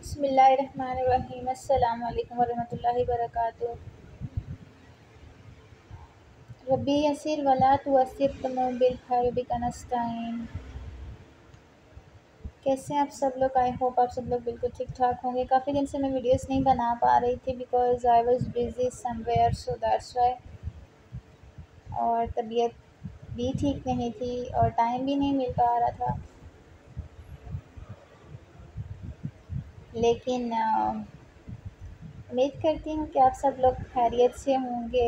बिस्मिल्लाहिर्रहमानिर्रहीम। अस्सलामु अलैकुम वरहमतुल्लाहि वबरकातुहू। रब्बी यस्सिर वला तुअस्सिर बिल खैरि बिका नस्तईन। कैसे हैं आप सब लोग? आई होप आप सब लोग बिल्कुल ठीक ठाक होंगे। काफ़ी दिन से मैं वीडियोस नहीं बना पा रही थी because I was busy somewhere, so that's why. और तबीयत भी ठीक नहीं थी और टाइम भी नहीं मिल पा रहा था, लेकिन उम्मीद करती हूँ कि आप सब लोग खैरियत से होंगे।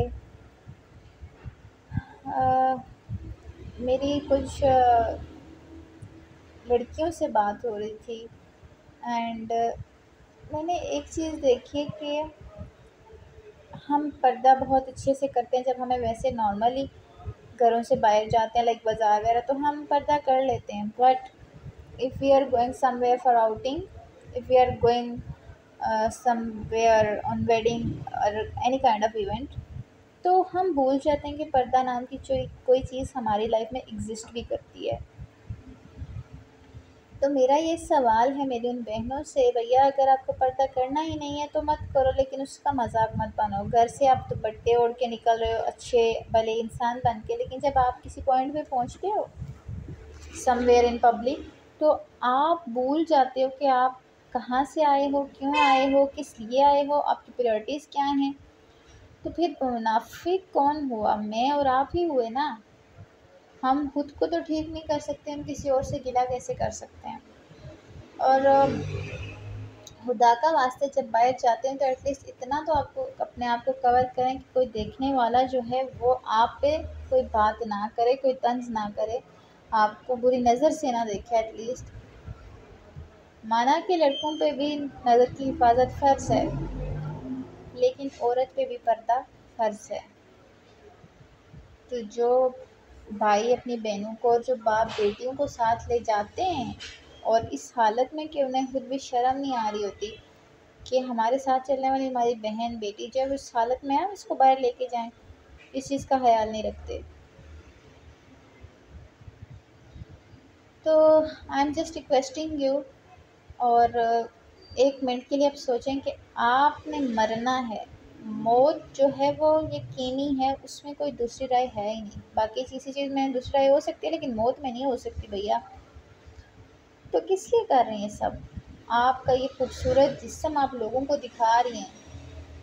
मेरी कुछ लड़कियों से बात हो रही थी एंड मैंने एक चीज़ देखी कि हम पर्दा बहुत अच्छे से करते हैं। जब हमें वैसे नॉर्मली घरों से बाहर जाते हैं लाइक बाज़ार वगैरह, तो हम पर्दा कर लेते हैं। But if we are going somewhere for outing, if we are going somewhere on wedding और एनी काइंड ऑफ इवेंट, तो हम भूल जाते हैं कि पर्दा नाम की कोई चीज़ हमारी लाइफ में एग्जिस्ट भी करती है। तो मेरा ये सवाल है मेरी उन बहनों से, भैया अगर आपको पर्दा करना ही नहीं है तो मत करो, लेकिन उसका मजाक मत बनो। घर से आप दुपट्टे ओढ़ के निकल रहे हो अच्छे भले इंसान बन के, लेकिन जब आप किसी पॉइंट पे पहुंचते हो समवेयर इन पब्लिक, तो आप भूल जाते हो कि आप कहाँ से आए हो, क्यों आए हो, किस लिए आए हो, आपकी प्रायोरिटीज़ क्या हैं। तो फिर मुनाफिक कौन हुआ? मैं और आप ही हुए ना। हम खुद को तो ठीक नहीं कर सकते, हम किसी और से गिला कैसे कर सकते हैं। और खुदा का वास्ते जब बाहर जाते हैं तो एटलीस्ट इतना तो आपको अपने आप को कवर करें कि कोई देखने वाला जो है वो आप पे कोई बात ना करे, कोई तंज ना करे, आपको बुरी नज़र से ना देखे। एटलीस्ट माना कि लड़कों पे भी नज़र की हिफाजत फ़र्ज़ है, लेकिन औरत पे भी पर्दा फ़र्ज़ है। तो जो भाई अपनी बहनों को और जो बाप बेटियों को साथ ले जाते हैं और इस हालत में कि उन्हें खुद भी शर्म नहीं आ रही होती कि हमारे साथ चलने वाली हमारी बहन बेटी जब इस हालत में है, इसको बाहर लेके जाएं, इस चीज़ का ख्याल नहीं रखते। तो I am just requesting you, और एक मिनट के लिए आप सोचें कि आपने मरना है। मौत जो है वो यकीनी है, उसमें कोई दूसरी राय है ही नहीं। बाकी किसी चीज़ में दूसरी राय हो सकती है, लेकिन मौत में नहीं हो सकती भैया। तो किस लिए कर रही हैं सब? आपका ये खूबसूरत जिस्म आप लोगों को दिखा रही हैं,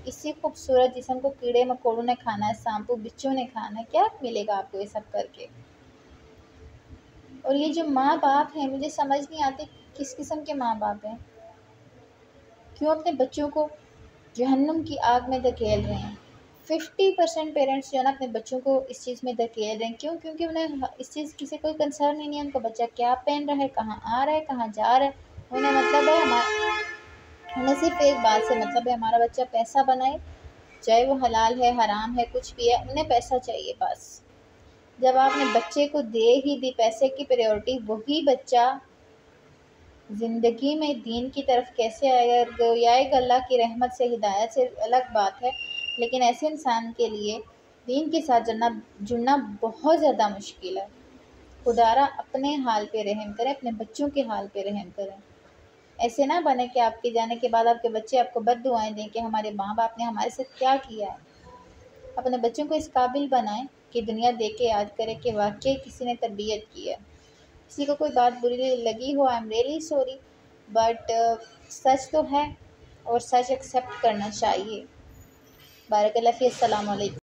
इसी खूबसूरत जिस्म को कीड़े मकोड़ों ने खाना है, सांपू बिच्छू ने खाना है। क्या मिलेगा आपको ये सब करके? और ये जो माँ बाप हैं, मुझे समझ नहीं आती किस किस्म के माँ बाप हैं, क्यों अपने बच्चों को जहन्नुम की आग में धकेल रहे हैं। 50% पेरेंट्स जो है ना अपने बच्चों को इस चीज़ में धकेल रहे हैं। क्यों? क्योंकि उन्हें इस चीज़ की से कोई कंसर्न ही नहीं है। उनका बच्चा क्या पहन रहा है, कहाँ आ रहा है, कहाँ जा रहा है, उन्हें मतलब है उन्हें सिर्फ एक बात से मतलब है, हमारा बच्चा पैसा बनाए, चाहे वो हलाल है हराम है कुछ भी है, उन्हें पैसा चाहिए बस। जब आपने बच्चे को दे ही दी पैसे की प्रायोरिटी, वही बच्चा ज़िंदगी में दीन की तरफ कैसे आएगा? आएगा अल्लाह की रहमत से, हिदायत से अलग बात है, लेकिन ऐसे इंसान के लिए दीन के साथ जुड़ना बहुत ज़्यादा मुश्किल है। खुदारा अपने हाल पे रहम करें, अपने बच्चों के हाल पे रहम करें। ऐसे ना बने कि आपके जाने के बाद आपके बच्चे आपको बद्दुआएं दें कि हमारे माँ बाप ने हमारे साथ क्या किया है। अपने बच्चों को इस काबिल बनाएं कि दुनिया देख के याद करे कि वाकई किसी ने तरबियत की है। किसी को कोई बात बुरी लगी हो, I am really sorry, but सच तो है और सच एक्सेप्ट करना चाहिए। बारकल्लाह फी। अस्सलाम वालेकुम।